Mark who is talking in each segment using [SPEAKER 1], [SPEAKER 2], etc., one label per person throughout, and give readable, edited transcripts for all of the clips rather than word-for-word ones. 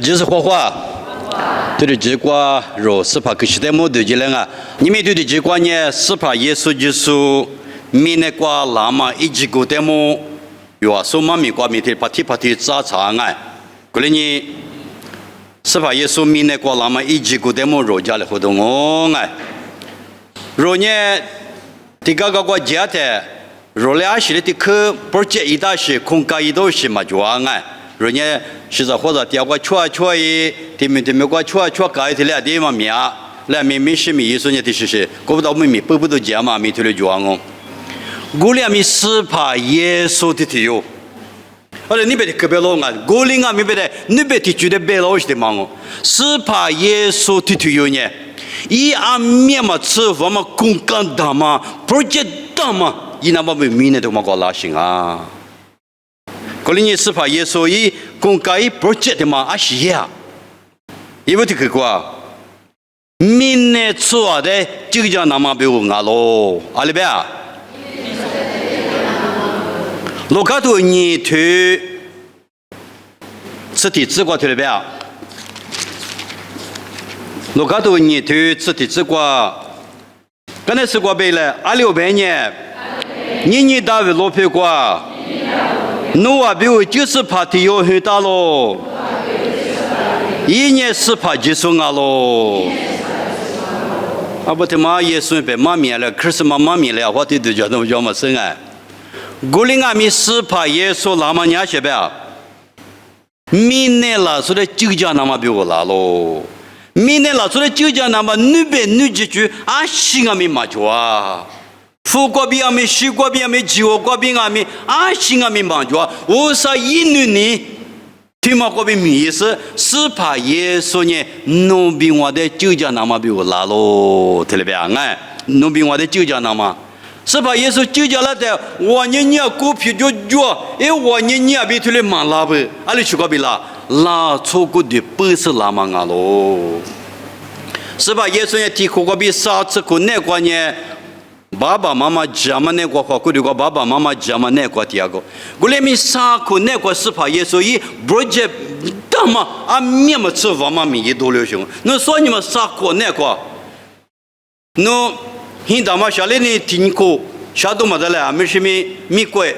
[SPEAKER 1] 就是画画，对的结果若是怕可惜的么对的人啊，你们对的结果呢是怕耶稣就是明那个拉嘛一直过的么，有啊，说妈咪挂面的把提查查案，过来呢是怕耶稣明那个拉嘛一直过的么若家的活动哦哎，若呢第个个家的若俩是的可不接一大些空干一道些嘛就哎。人家是在或者第二个戳一，对面个戳改的了地方面啊，来面是面意思呢？的是，搞不到面不都讲嘛，面头的讲哦。我俩面是怕耶稣的体哟，而且你别的可别老啊，我俩面别的你别的觉得别老些的嘛哦，是怕耶稣的体哟呢？一阿面嘛吃饭嘛公干的嘛，不接的嘛，一那么面的都嘛搞拉心啊。可能你是怕耶稣以公开不接的嘛？啊是呀，因为这个quoi，明年做的这个叫那么比我阿罗，阿里边啊，罗卡多你去吃的吃过去了边啊，罗卡多你去吃的吃过，刚才吃过杯了，阿六杯呢，你大为罗皮过。努啊，比如就是怕体有很大咯，一年是怕结束啊咯，啊不他妈也算被妈咪了，可是妈咪了，我对觉得我叫么生啊，古灵阿米是怕耶稣那么年些呗，明年了说的就叫那么比我拉咯，明年了说的就叫那么女几句啊心阿米嘛就啊。富国比阿米，西国比阿米，吉国比阿米，阿西阿米忙着，我说一女呢，听嘛国比米意思，是怕耶稣呢，农比我的就叫那么比我拉喽，听了没啊？哎，农比我的就叫那么，是怕耶稣就叫那的，我你股票就做，哎，我你比出来忙拉不？阿里去国比拉错过的不是拉嘛啊喽，是怕耶稣呢提国比啥子可那个呢？爸爸妈妈讲嘛那个话，过去个爸爸妈妈讲嘛那个第二个，我连米啥个那个是怕耶稣一不接大嘛啊面嘛吃饭嘛米一多流行，那说你们啥个那个，那现在嘛下来呢听课，下都嘛得了，没什么米贵，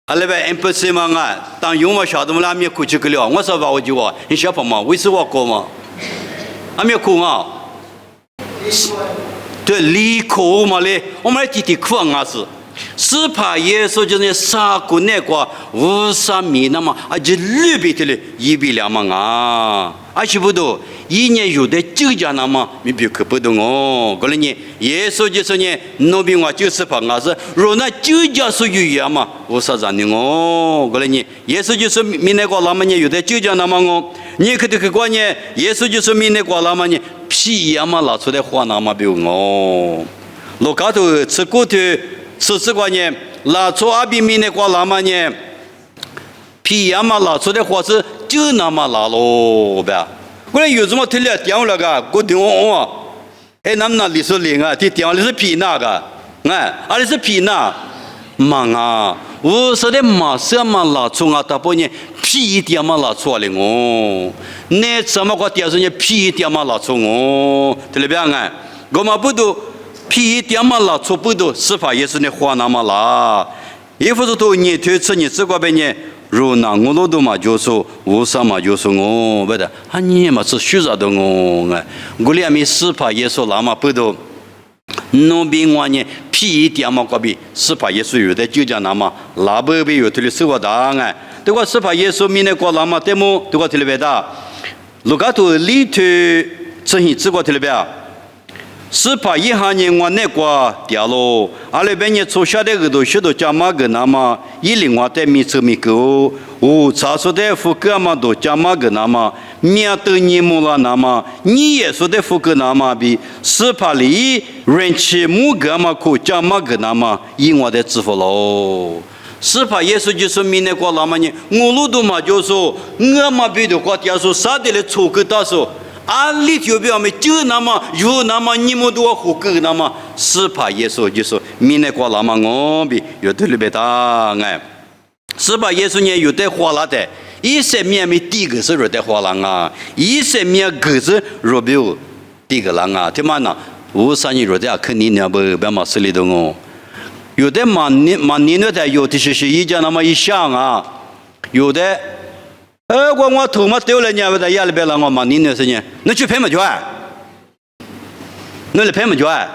[SPEAKER 1] 阿那边 NPC 嘛啊，当用嘛下都嘛拉米过去个了，我说话我就话，你小朋友嘛，为什么过嘛？阿没哭啊？对，离苦嘛嘞，我们来提提苦啊是怕耶稣就是杀过那个无三米那么，而且绿笔的嘞一笔两嘛啊，而且不多，一年有的就叫那么，你别可不懂哦，可能呢，耶稣就是呢，农民话就是怕啊是，若那就叫是有呀嘛，无啥子的哦，可能呢，耶稣就是明那个那么呢，有的就叫那么哦，你可得去关呢，耶稣就是明那个那么呢。屁呀嘛拿出来话那么比我，罗卡头吃骨头吃这个呢，拿出阿比米那个那么呢，屁呀嘛拿出来话是就那么拿咯呗。我来有什么特别点了个，我听我，哎，咱们那里是零啊，这点的是屁那个，哎，阿里是屁那，忙啊，我说的马上嘛拿出啊，大半年屁一点嘛拿出来哦。那怎么个点是呢？屁一点嘛拿出哦，对不对啊？我们不都屁一点嘛拿出不都是怕也是那话那么啦？一副是都你推吃你这个边呢，如那我都嘛就说无啥嘛就说哦，不的，啊你嘛是虚着的哦，哎，我俩没是怕也说那么不都。农民话呢，屁一点嘛个比是怕也是有的就讲那么，那不比有的生活大哎，对个是怕也是明那个那么对么？对个特别大。如果都里头执行这个特别啊，是怕一下呢我那个掉了，阿那边呢从下的个都许多加嘛个那么，一另外的米吃米够，哦，查出的副个嘛都加嘛个那么，面对你木了那么，你也说的副个那么比，是怕里人气木个嘛可加嘛个那么，因我的支付喽。是怕耶稣就是明那个那么呢，我路都嘛就说，我嘛别的话dia说啥的来错个大说，啊里头表面就那么有那么你们都活个那么，是怕耶稣就说明那个那么我比有的里边大哎，是怕耶稣呢有的话了的，以色列没第一个是热带花郎啊，以色列个是热表第一个人啊，听嘛呢？无啥人热带肯定要不嘛势力的哦。有的满年的有的是一家那么一想啊，有的，我头嘛丢了呢，不在家里边了，我满年的事情，那去赔么赚？那来赔么赚？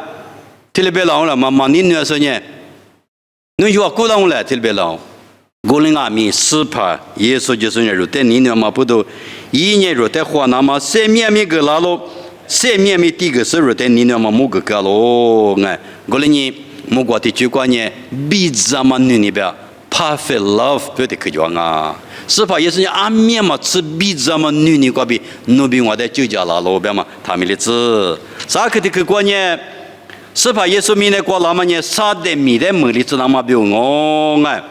[SPEAKER 1] 这里边了了嘛，满年的事情，那就过了了，这里边了。过了阿弥斯帕，耶稣就是那热带年的嘛，不都一年热带花那么三面没个拉喽，三面没第一个是热带年的嘛，木个个喽，哎，过了呢。莫过的句观念，比咱们那边 perfect love 不得可讲啊。是怕也是阿面嘛，是比咱们那个比，那比我的就叫了老边嘛，他们的字。啥个的个观念？是怕也是米那过那么呢，啥的米的门里子那么比我哎。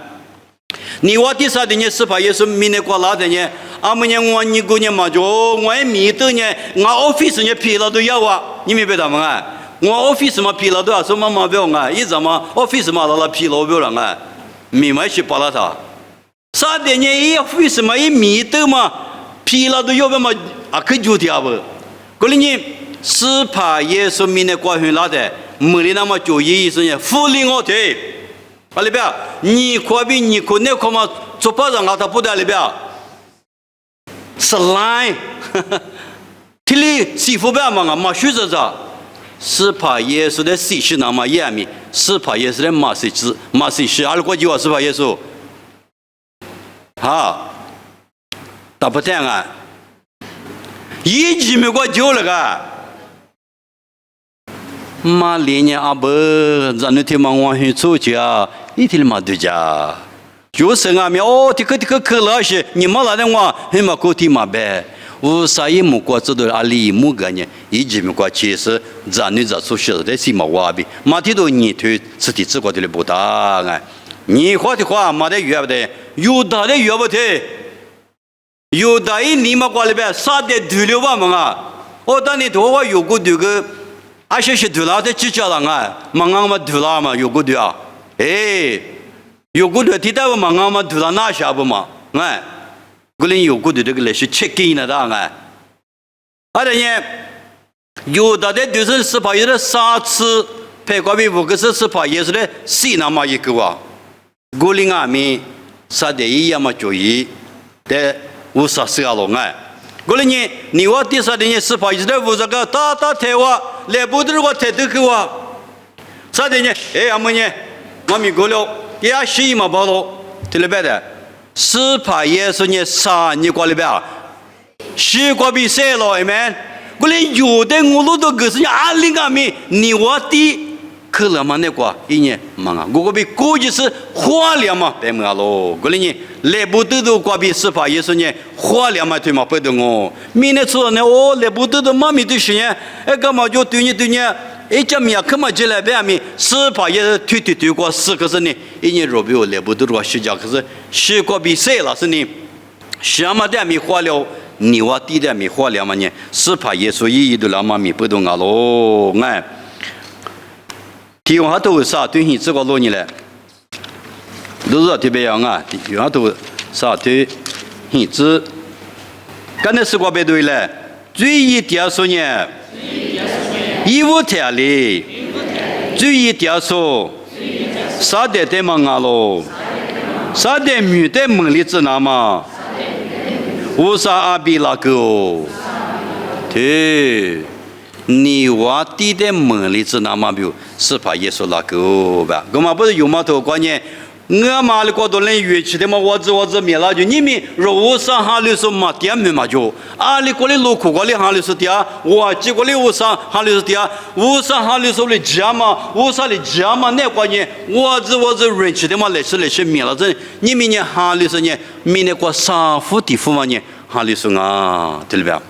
[SPEAKER 1] 你我的啥的呢？是怕也是米那过那的呢？阿么呢？我你姑娘嘛就我米的呢，我 office 呢批了都要啊，你明白他们啊？我 office 嘛批了多少什么嘛不要啊？一怎么 office 嘛那批了不要了啊？明白去扒拉他。啥的呢？一 office 嘛一米的嘛批了都要不要嘛？啊可就的啊不？过来呢是怕耶稣明的过去拉的，没里那么就意思呢，福利我的。啊里边你可比你可那可嘛做不上啊他不得里边。是来，这里媳妇边嘛啊嘛学着着。是怕耶稣的死是那么严密，是怕耶稣的马死是，阿拉国就是怕耶稣，哈，打不听啊，一直没过就了个，马里呢阿伯，咱那天嘛往去出去啊，一天嘛对家，就是啊，哦，这个可乐是，你们来的话，你们过天嘛呗。无啥也没过，这都阿里木个呢，一直没过，其实咱女在出去的是么话比，马提都你推自己自个的不大哎，你话的话没得约不得，有的约不得，有的你们过里边啥的对了吧嘛啊，我当你头发有个这个，而且是对了的几家人啊，忙嘛对了嘛有个对啊，哎，有个对，提到忙嘛对了哪下不嘛，哎。个人有过的这个来是 check in 的当啊，而且呢，有的就是是怕有的3次拍过比5个是怕也是的谁那么一个啊，个人阿弥啥的一样嘛注意的无啥事啊了啊，个人呢，你我第啥的呢是怕也是的无这个大台话来不得我台这个啊，啥的呢？哎阿么呢，我们过了也是嘛包了，对了白的。是怕耶稣呢杀你过里边，是过比赛了，哎们，我连有的我路都可是阿里阿米，你我的可能嘛那个一年嘛啊，我比估计是花两嘛，白么咯，我连呢来不得都过比是怕耶稣呢花两嘛对嘛不得我，明天出呢哦来不得都妈咪对些呢，哎干嘛就对呢？一家米啊，可嘛进来别米，是怕也推过4个是呢，一年肉比我来不得过10家，可是10个比赛了是呢，什么的米花了，你我地的米花了嘛呢？是怕耶稣一都那么米不懂啊喽，哎，提供下都啥对你这个路呢嘞？都是特别样啊，提供下都啥对你这，刚才是个别对嘞，最一点说呢。义务条例，注意调查，啥的对嘛啊喽？啥的女的门里子那么？无啥阿比那个？对，你娃弟的门里子那么比如是怕耶稣那个吧？我们不是有嘛头观念？我妈的过多人乐器的嘛，我子灭了就你们肉上哈里是嘛点没嘛就，阿里过来路苦过来哈里是点，我结过来乌上哈里是点，乌上哈里是来家嘛，乌上的家嘛那关键，我子人气的嘛来是灭了这，你们呢哈里是呢，明年过3户地府嘛呢，哈里是啊，对了吧？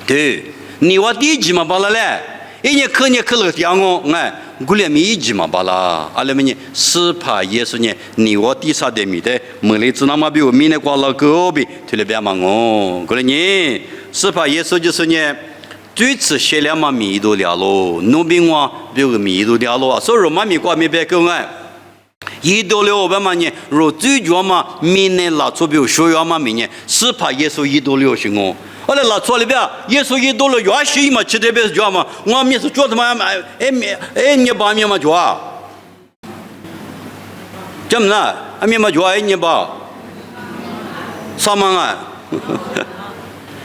[SPEAKER 1] 对，你我第几嘛罢了嘞，一年可了点我哎。古里面一句嘛罢了，阿拉们呢是怕耶稣呢，你我第三的米的，门里只那么比我明年过了个比，推了别嘛我，过来呢是怕耶稣就是呢，最次写了嘛米都了咯，农民话比如米都了咯，所以嘛米过没别个哎，一到了我们嘛呢，若最主要嘛，明年拉出表学校嘛，明年是怕耶稣一多流行哦。后来拉出里边，耶稣一多了，越许嘛，吃的别是叫嘛，我面是做他妈你把面嘛做，怎么啦？面嘛做你把，啥嘛啊？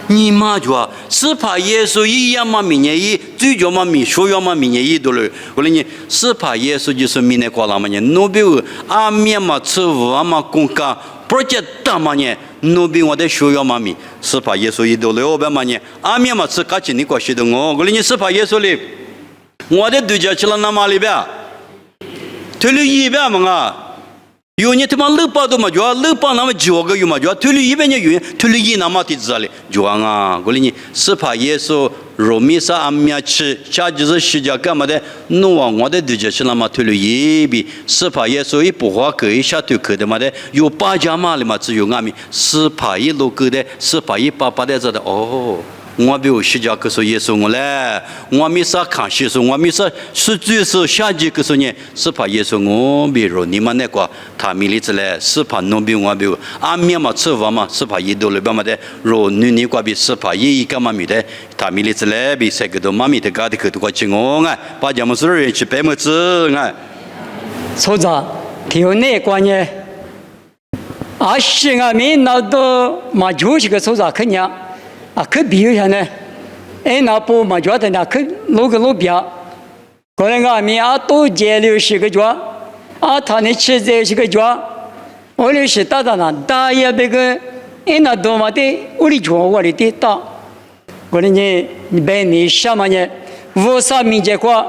[SPEAKER 1] 你妈说是怕耶稣一样嘛？明年一最主要嘛，学校嘛，明年一多了。我说你是怕耶稣就是明年过了嘛年，努比我阿面嘛吃饭嘛公家，不接大嘛年，努比我的学校嘛咪是怕耶稣一多了，我别嘛年阿面嘛吃卡起你过去的我说你是怕耶稣哩，我的对家去了那嘛里边，退了一边嘛啊。有你他妈乐巴都嘛就乐巴那么几个有嘛就退了一边的原因，退了一那么的子哩，就啊，我哩你是怕耶稣罗米萨阿米亚吃，下就是世界干嘛的？弄完我的对家去那么退了一边，是怕耶稣一不花可一下退可的嘛的，有八家嘛哩嘛只有俺们是怕一路个的，是怕一爸爸的这的哦。我比如世界可说耶稣我嘞，我没啥看戏说，我没啥是就是下季可说呢，是怕耶稣我比如你们那个他米里子嘞，是怕弄比我比如阿面嘛吃饭嘛，是怕一多了别嘛的，若你个比是怕一个嘛米的，他米里子嘞比谁个都妈咪的家的可都过去我哎，把咱们所有人去白么子哎，
[SPEAKER 2] 所以条内关呢，啊是啊米那都嘛就是个所以肯定。啊，可比如像呢，那不嘛觉得呢，可路个路边，可能俺们啊都接了是个角，啊他呢吃这是个角，我哩是打呢，打也别个，那多嘛的，我哩角我哩的打，可能你别你什么呢？我啥民间话，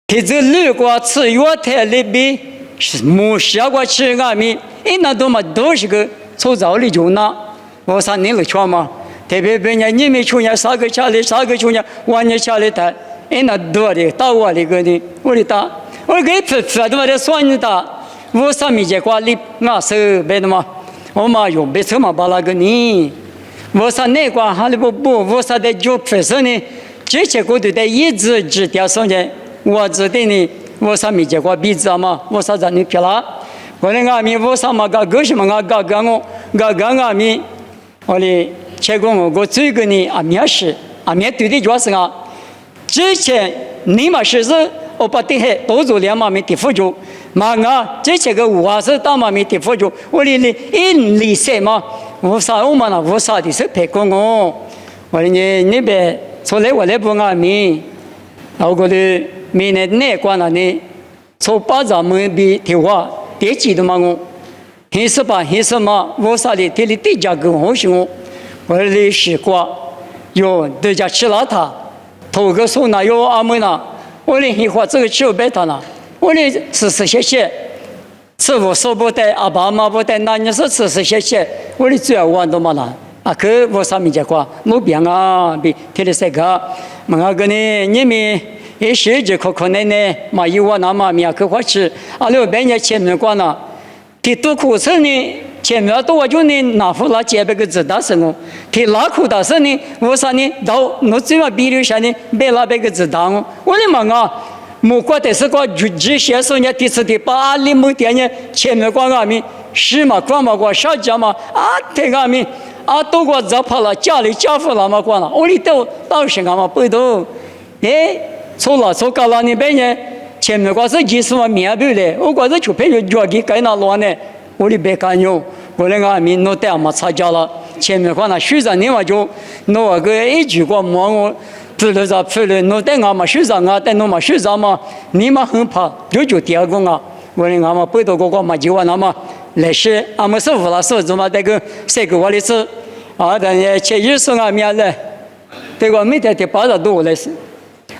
[SPEAKER 2] 其实路过吃药台里边是没下过吃俺们，那多嘛都是个从早里就拿，我啥你了穿嘛？特别别人你们穷人啥个家里啥个穷人，我呢家里头，那多的打我的个呢，我的打，我给吃的嘛的算你打，我上面这块里我是别的嘛，我嘛用别什么把那个呢，我上那块哈里不，我上的就本身呢，这些个都得一直指掉上去，我指的呢，我上面这块鼻子嘛，我上在你皮了，我那个米我上嘛个什么个我米，我的。结果我这个呢，阿面是阿面对的主要是啊，之前你嘛是我把这些多做两嘛没的辅助，嘛啊这些个我是大嘛没的辅助，我哩一理解嘛，我啥我嘛那我啥的是陪过我，我哩你别出来我来不阿面，我觉得明年那关了呢，从八咱们比的话，第几的嘛我，还是嘛，我啥的这里第价格好些我。我的习惯，有对家吃了它，头个手呢有阿妹呢，我的喜欢这个吃白它呢，我的吃谢谢，吃我手不带，阿爸妈不带，那你是吃谢谢，我的最爱玩的嘛啦，啊可我上面讲话，没变啊，比听的这个，么个呢，你们一时就可能呢，嘛有我那嘛面可好吃，啊六百年前面关了，提多苦吃呢。前面多我就呢拿回来接别个子打生哦，提拉苦打生呢，我啥呢？到我最嘛比如啥呢？别拉别个子打哦，我的妈啊！莫怪的是个这些时候呢，第四第八里某天呢，前面光俺们是嘛，光嘛光啥家嘛啊，这俺们啊都给我找跑了，家里家父那么光了，我里头到时俺们不都，错了错搞了那边呢，前面光是几十万面对的，我光是就陪着脚给该那乱呢。我的别干用，我那个民弄带嘛参加了，前面话那学长你嘛就弄个一句话忙我，知道咋出来弄带俺嘛学长啊，带弄嘛学长嘛，你嘛很怕，就第二个啊，我那俺嘛背到个嘛就完了嘛，来是俺们师傅了师傅嘛这个谁给我的事，啊，但是前日说俺们来，这个每天得80多来是，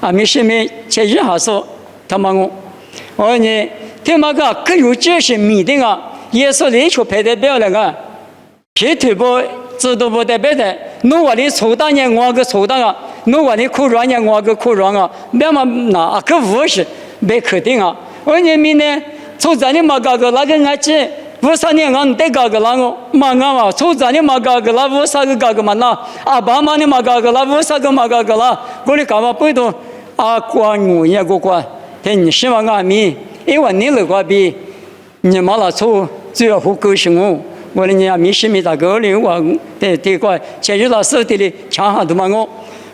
[SPEAKER 2] 俺们是没前日还说他妈我呢，他妈个可有这些米的啊。耶稣里出配代表了个，皮腿不知道不代表的，侬我的抽大呢，我个抽大啊，侬我的苦软呢，我个苦软啊，别嘛那个无是别肯定啊，我你们呢，抽咱的嘛个那个俺去，我啥呢俺得个那个嘛俺嘛，抽咱的嘛个那我啥个嘛那，阿爸妈的嘛个那我啥个嘛个那，我的干嘛不懂啊？关我也个关，但你希望俺们，因为你那个比。你马拉错最后高兴我。我的娘咪是咪大个哩，我的个前日老师的哩强悍的嘛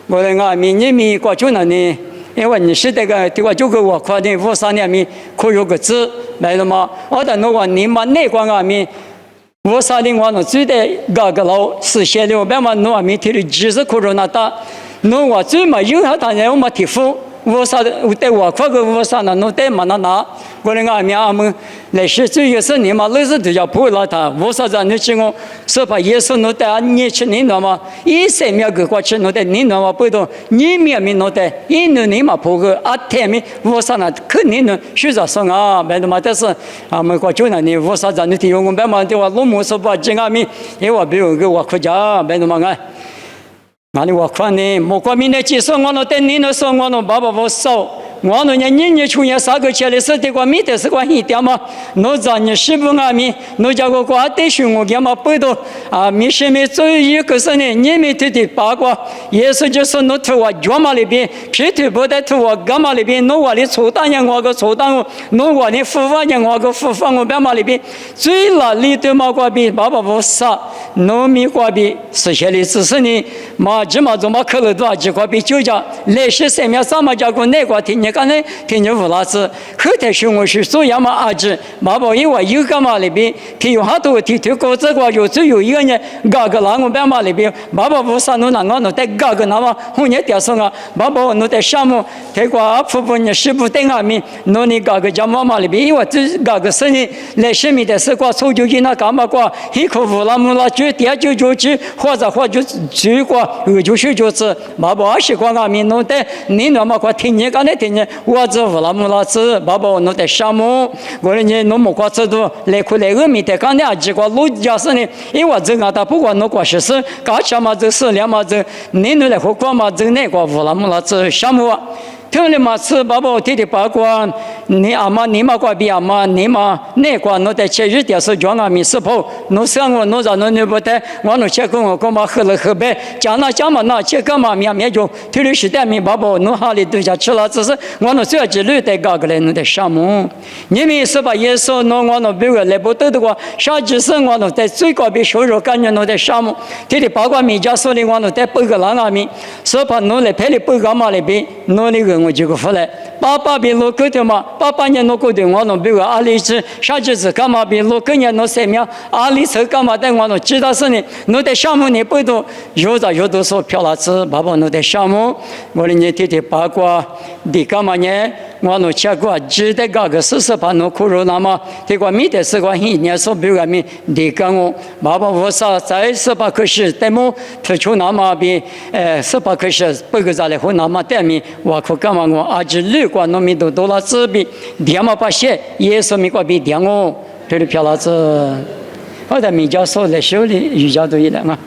[SPEAKER 2] 我的俺咪你咪过去那呢，因为你是这个的个就给我夸的53年咪可有个字来了嘛，我的那个你嘛那个俺咪53年我那最的个老是写的，别嘛那俺咪提的知识可着那大，那我最嘛有下当然我嘛提付。53对我快个53那对嘛那，我的俺们俺们来是最有是你嘛，类似就叫不了他53咱你听我说把耶稣那对你去你那嘛，一生命个过去那对你那嘛不懂，你面那对，一年你嘛不个啊天命53那肯定能学着说啊，别的嘛但是俺们过去那你53咱你听我别嘛对我老母说把这俺们，因为我比如个我回家别的嘛俺。那你我看呢，莫怪明天接受我那等你那说我那爸爸我少，我那年出现3个钱的事的话，明天是关一点嘛，那咱你是不俺们，那家伙瓜得学我干嘛不懂啊？没什么最一个是呢，你们的八卦，也是就是那图我脚嘛里边，皮头不得图我干嘛里边，那我的粗大人我个粗大我，那我的复发人我个复发我干嘛里边，最哪里的嘛瓜比爸爸我少，那米瓜比实现的只是呢嘛。这么做嘛，可能多少几块比酒家，来是三秒三毛家过那个听你刚才听你无老师，后台学我是所以嘛阿子，妈宝因为有干嘛里边，听有好多听过这个有只有一个人，个个那我边嘛里边，妈宝不上那我那在个个那么红叶掉上啊，妈宝那在项目，这个婆婆你是不等俺们，那你个个家妈妈里边，因为这个个生意来生命的是个抽就给那干嘛个，一口无那么那就点就去，或者去个。就是爸爸习惯俺们弄的，你那么快听你刚才听你，我这无那么老子，爸爸弄的项目，我人家弄么快制度来回来我们的刚才几个路家是呢，因为这个他不管弄过些事，搞起嘛这事两嘛这，你那来回过嘛这那个无那么老子项目。听了嘛是爸爸提的八卦，你阿妈你嘛挂比阿妈你嘛那挂侬在前日点是叫俺们是跑，侬想我侬让侬那不得，我侬去跟我干嘛喝了喝呗，讲嘛那去干嘛面就提了时代面爸爸侬哈里都下吃了，只是我侬最几率在搞个来侬在项目，你们是把耶稣侬我侬别个来不得的话，啥只是我侬在最高比收入感觉侬在项目，提的八卦米家说的我侬在不个让俺们，是把侬来陪你不干嘛来比，侬那个。我这个回来，爸爸比路过的嘛，88年路过的我弄比如阿里是啥子是干嘛比路过年弄3秒，阿里是干嘛的我弄知道是呢，弄的项目你不都有的说漂亮子，爸爸弄的项目，我的你天天八卦，你干嘛呢？我弄吃过，知道个40把弄苦肉那么，这个米的是个1年说比如个米，你跟我爸爸我说在18可是，但么推出那么比18可是不个在来和那么点米，我可干嘛我阿只绿光农民都多了自比，点么把些也说米个比点我，这里漂亮子，我在米家说来修理瑜伽都一样啊。